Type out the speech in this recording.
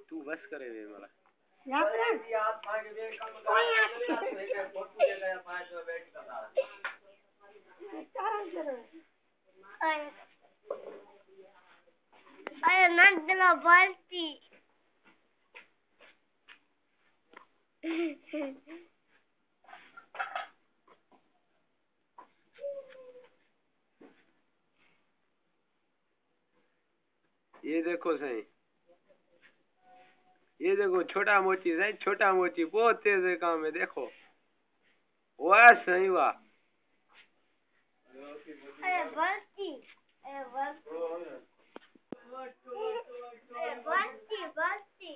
तू बस करे रे मला अरे नंदला बस्ती ये देखो सही, ये देखो छोटा मोची सही, छोटा मोची बहुत तेज है काम है, देखो वाह सही वाह। अरे बस्ती अरे बस्ती अरे बस्ती बस्ती